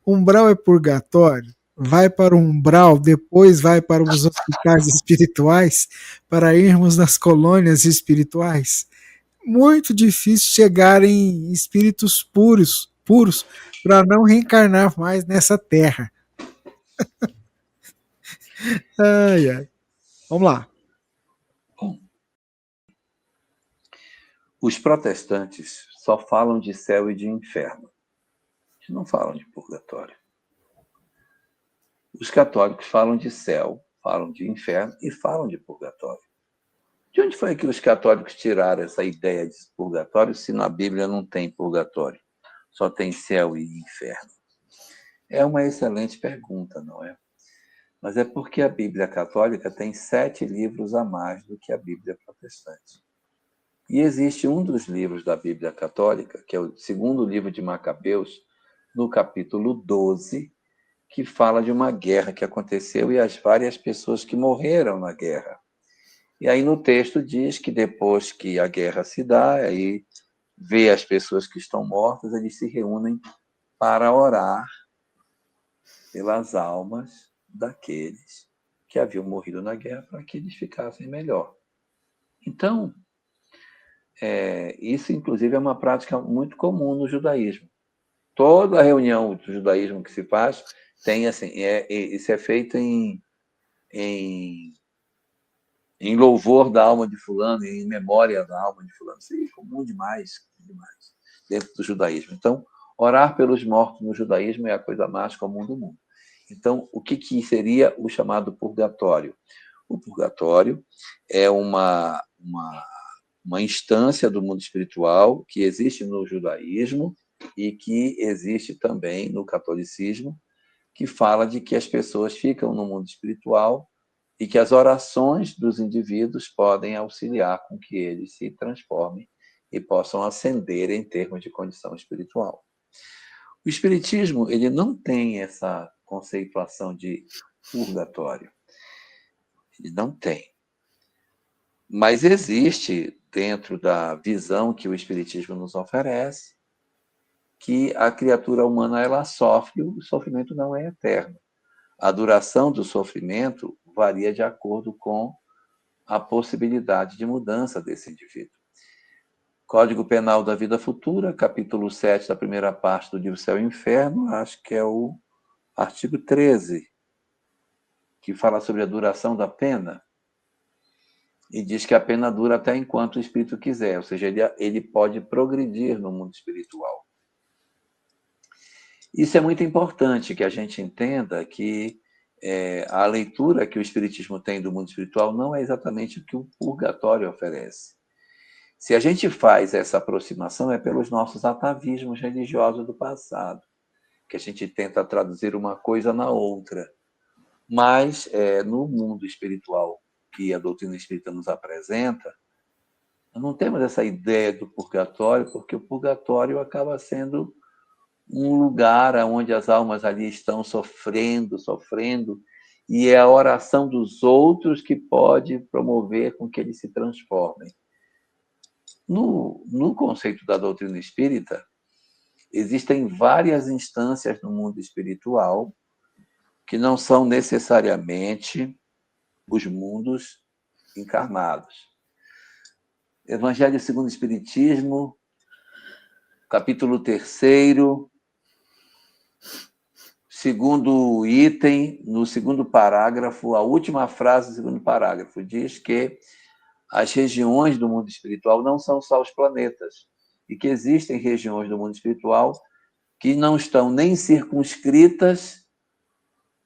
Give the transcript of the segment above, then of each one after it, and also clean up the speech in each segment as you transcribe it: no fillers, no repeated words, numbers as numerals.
Umbral é purgatório? Vai para o umbral, depois vai para os hospitais espirituais, para irmos nas colônias espirituais. Muito difícil chegar em espíritos puros, para não reencarnar mais nessa terra. Ai, ai. Vamos lá. Bom, os protestantes só falam de céu e de inferno. Eles não falam de purgatório. Os católicos falam de céu, falam de inferno e falam de purgatório. De onde foi que os católicos tiraram essa ideia de purgatório se na Bíblia não tem purgatório? Só tem céu e inferno? É uma excelente pergunta, não é? Mas é porque a Bíblia católica tem 7 livros a mais do que a Bíblia protestante. E existe um dos livros da Bíblia católica, que é o segundo livro de Macabeus, no capítulo 12, que fala de uma guerra que aconteceu e as várias pessoas que morreram na guerra. E aí no texto diz que depois que a guerra se dá, aí vê as pessoas que estão mortas, eles se reúnem para orar pelas almas daqueles que haviam morrido na guerra para que eles ficassem melhor. Então, isso inclusive é uma prática muito comum no judaísmo. Toda reunião do judaísmo que se faz tem assim, isso é feito em louvor da alma de fulano, em memória da alma de fulano. Isso é comum demais dentro do judaísmo. Então, orar pelos mortos no judaísmo é a coisa mais comum do mundo. Então, o que seria o chamado purgatório? O purgatório é uma instância do mundo espiritual que existe no judaísmo e que existe também no catolicismo, que fala de que as pessoas ficam no mundo espiritual e que as orações dos indivíduos podem auxiliar com que eles se transformem e possam ascender em termos de condição espiritual. O espiritismo, ele não tem essa conceituação de purgatório. Ele não tem. Mas existe, dentro da visão que o espiritismo nos oferece, que a criatura humana ela sofre, o sofrimento não é eterno. A duração do sofrimento varia de acordo com a possibilidade de mudança desse indivíduo. Código Penal da Vida Futura, capítulo 7 da primeira parte do livro Céu e Inferno, acho que é o artigo 13, que fala sobre a duração da pena, e diz que a pena dura até enquanto o espírito quiser, ou seja, ele pode progredir no mundo espiritual. Isso é muito importante, que a gente entenda que a leitura que o espiritismo tem do mundo espiritual não é exatamente o que o purgatório oferece. Se a gente faz essa aproximação, é pelos nossos atavismos religiosos do passado, que a gente tenta traduzir uma coisa na outra. Mas, no mundo espiritual que a doutrina espírita nos apresenta, não temos essa ideia do purgatório, porque o purgatório acaba sendo um lugar onde as almas ali estão sofrendo, e é a oração dos outros que pode promover com que eles se transformem. No conceito da doutrina espírita, existem várias instâncias no mundo espiritual que não são necessariamente os mundos encarnados. Evangelho segundo o Espiritismo, capítulo 3º, segundo item, no segundo parágrafo, a última frase do segundo parágrafo, diz que as regiões do mundo espiritual não são só os planetas, e que existem regiões do mundo espiritual que não estão nem circunscritas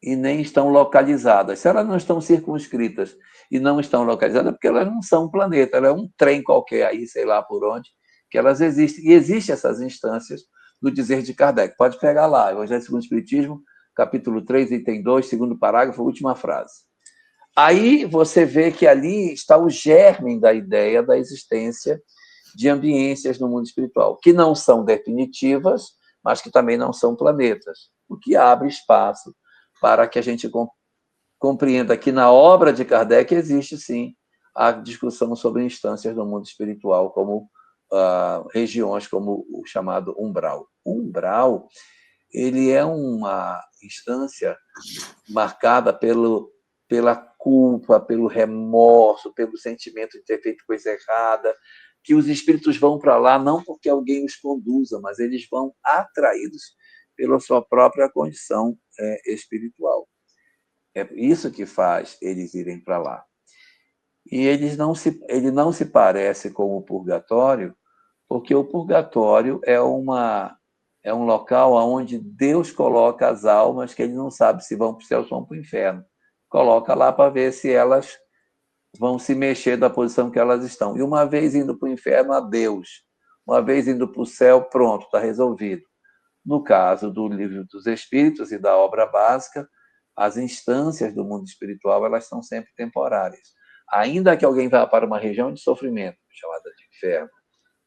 e nem estão localizadas. Se elas não estão circunscritas e não estão localizadas, é porque elas não são um planeta, ela é um trem qualquer aí, sei lá por onde, que elas existem. E existem essas instâncias no dizer de Kardec. Pode pegar lá, Evangelho segundo o Espiritismo, capítulo 3, item 2, segundo parágrafo, última frase. Aí você vê que ali está o germe da ideia da existência de ambiências no mundo espiritual, que não são definitivas, mas que também não são planetas, o que abre espaço para que a gente compreenda que na obra de Kardec existe, sim, a discussão sobre instâncias do mundo espiritual, como regiões como o chamado umbral. O umbral ele é uma instância marcada pela culpa, pelo remorso, pelo sentimento de ter feito coisa errada, que os espíritos vão para lá não porque alguém os conduza, mas eles vão atraídos pela sua própria condição espiritual. É isso que faz eles irem para lá. E ele não se parece com o purgatório, porque o purgatório é um local onde Deus coloca as almas que ele não sabe se vão para o céu ou vão para o inferno. Coloca lá para ver se elas vão se mexer da posição que elas estão. E uma vez indo para o inferno, adeus. Uma vez indo para o céu, pronto, está resolvido. No caso do Livro dos Espíritos e da obra básica, as instâncias do mundo espiritual elas são sempre temporárias. Ainda que alguém vá para uma região de sofrimento, chamada de inferno,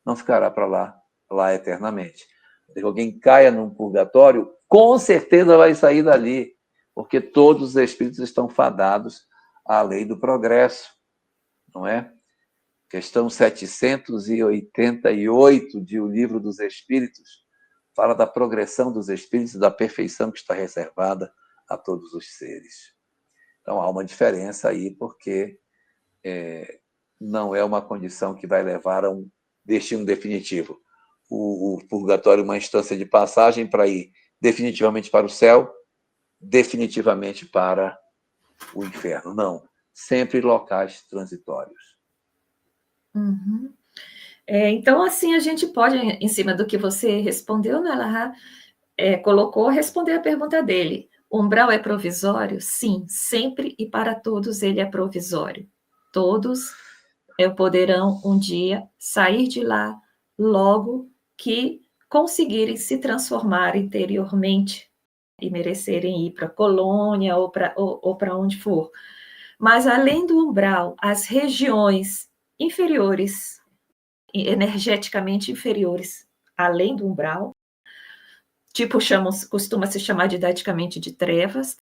não ficará para lá eternamente. Se alguém caia num purgatório, com certeza vai sair dali, porque todos os espíritos estão fadados à lei do progresso, não é? Questão 788 de O Livro dos Espíritos fala da progressão dos espíritos e da perfeição que está reservada a todos os seres. Então há uma diferença aí, porque não é uma condição que vai levar a um destino definitivo. O purgatório é uma instância de passagem para ir definitivamente para o céu, definitivamente para o inferno. Não, sempre locais transitórios. Uhum. Então, assim, a gente pode, em cima do que você respondeu, né, Lahá, colocou, responder a pergunta dele. O umbral é provisório? Sim, sempre e para todos ele é provisório. Todos poderão um dia sair de lá logo que conseguirem se transformar interiormente e merecerem ir para a colônia ou para onde for. Mas, além do umbral, as regiões inferiores, energeticamente inferiores, além do umbral, costuma se chamar didaticamente de trevas,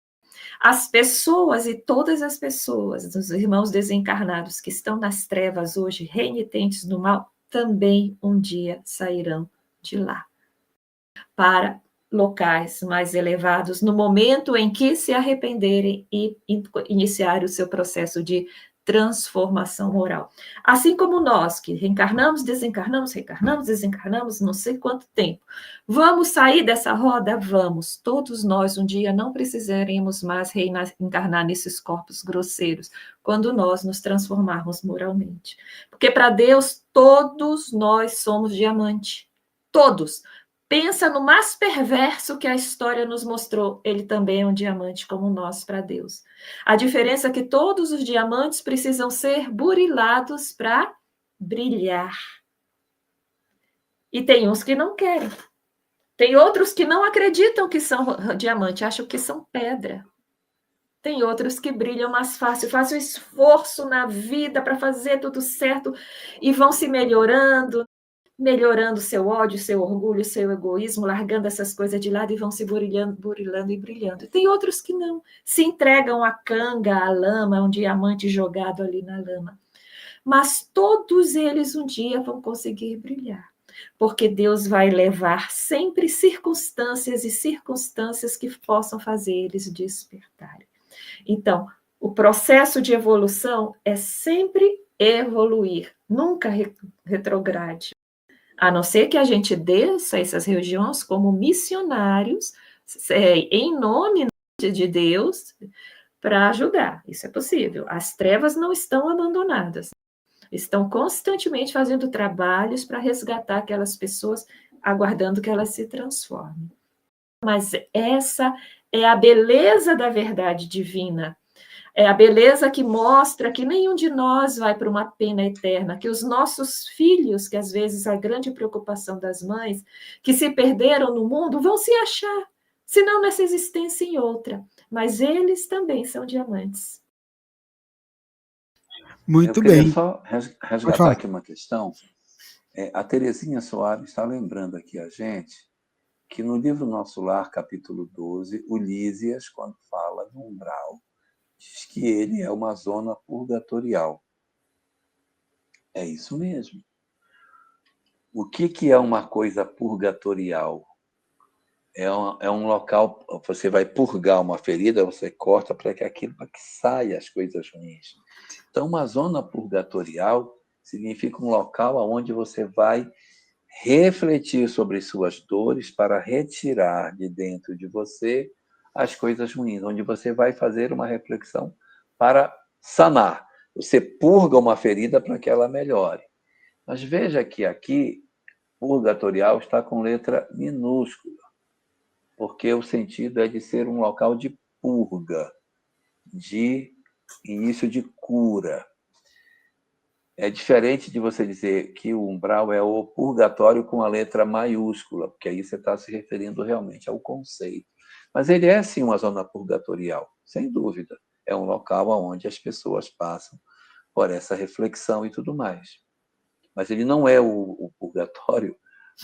as pessoas e todas as pessoas, dos irmãos desencarnados que estão nas trevas hoje, renitentes do mal, também um dia sairão de lá para locais mais elevados, no momento em que se arrependerem e iniciarem o seu processo de transformação moral. Assim como nós, que reencarnamos, desencarnamos, reencarnamos, desencarnamos, não sei quanto tempo. Vamos sair dessa roda? Vamos. Todos nós, um dia, não precisaremos mais reencarnar nesses corpos grosseiros, quando nós nos transformarmos moralmente. Porque para Deus, todos nós somos diamante. Todos. Pensa no mais perverso que a história nos mostrou. Ele também é um diamante como nós para Deus. A diferença é que todos os diamantes precisam ser burilados para brilhar. E tem uns que não querem. Tem outros que não acreditam que são diamante, acham que são pedra. Tem outros que brilham mais fácil, fazem um esforço na vida para fazer tudo certo e vão se melhorando seu ódio, seu orgulho, seu egoísmo, largando essas coisas de lado e vão se burilando e brilhando. E tem outros que não, se entregam à canga, à lama, um diamante jogado ali na lama. Mas todos eles um dia vão conseguir brilhar, porque Deus vai levar sempre circunstâncias e circunstâncias que possam fazer eles despertarem. Então, o processo de evolução é sempre evoluir, nunca retrograde. A não ser que a gente desça essas regiões como missionários, em nome de Deus, para ajudar. Isso é possível. As trevas não estão abandonadas. Estão constantemente fazendo trabalhos para resgatar aquelas pessoas, aguardando que elas se transformem. Mas essa é a beleza da verdade divina. É a beleza que mostra que nenhum de nós vai para uma pena eterna, que os nossos filhos, que às vezes a grande preocupação das mães, que se perderam no mundo, vão se achar, se não nessa existência em outra. Mas eles também são diamantes. Muito Eu queria bem. só resgatar aqui uma questão. A Terezinha Soares está lembrando aqui a gente que no livro Nosso Lar, capítulo 12, o Lísias, quando fala do umbral, diz que ele é uma zona purgatorial. É isso mesmo. O que é uma coisa purgatorial? É um local, você vai purgar uma ferida, você corta para que saia as coisas ruins. Então, uma zona purgatorial significa um local onde você vai refletir sobre suas dores para retirar de dentro de você as coisas ruins, onde você vai fazer uma reflexão para sanar. Você purga uma ferida para que ela melhore. Mas veja que aqui, purgatorial está com letra minúscula, porque o sentido é de ser um local de purga, de início de cura. É diferente de você dizer que o umbral é o purgatório com a letra maiúscula, porque aí você está se referindo realmente ao conceito. Mas ele é, sim, uma zona purgatorial, sem dúvida. É um local onde as pessoas passam por essa reflexão e tudo mais. Mas ele não é o purgatório,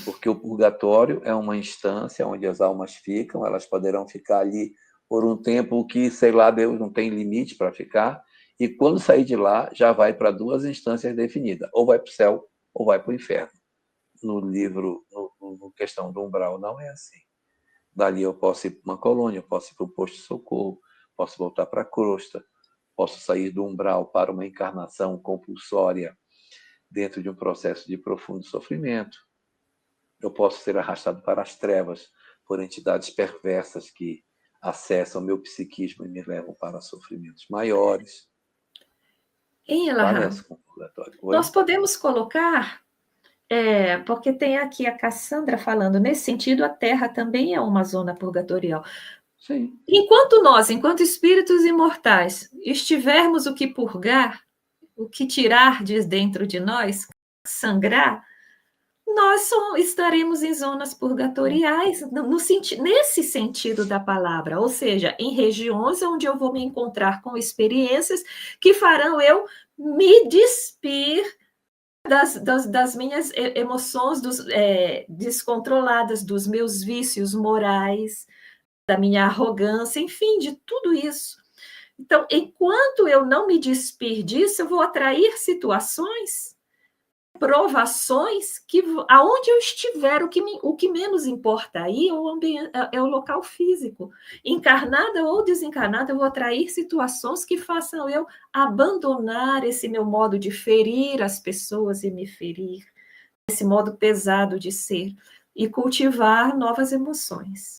porque o purgatório é uma instância onde as almas ficam, elas poderão ficar ali por um tempo que, sei lá, Deus não tem limite para ficar, e quando sair de lá, já vai para duas instâncias definidas, ou vai para o céu, ou vai para o inferno. No livro, no Questão do Umbral, não é assim. Dali eu posso ir para uma colônia, posso ir para o posto de socorro, posso voltar para a crosta, posso sair do umbral para uma encarnação compulsória dentro de um processo de profundo sofrimento. Eu posso ser arrastado para as trevas por entidades perversas que acessam meu psiquismo e me levam para sofrimentos maiores. Em Elahá, nós podemos colocar, porque tem aqui a Cassandra falando, nesse sentido, a Terra também é uma zona purgatorial. Sim. Enquanto nós, enquanto espíritos imortais, estivermos o que purgar, o que tirar de dentro de nós, sangrar, nós estaremos em zonas purgatoriais, nesse sentido da palavra, ou seja, em regiões onde eu vou me encontrar com experiências que farão eu me despir das minhas emoções descontroladas, dos meus vícios morais, da minha arrogância, enfim, de tudo isso. Então, enquanto eu não me despir disso, eu vou atrair situações, provações, que aonde eu estiver, o que menos importa aí é o local físico. Encarnada ou desencarnada, eu vou atrair situações que façam eu abandonar esse meu modo de ferir as pessoas e me ferir, esse modo pesado de ser, e cultivar novas emoções.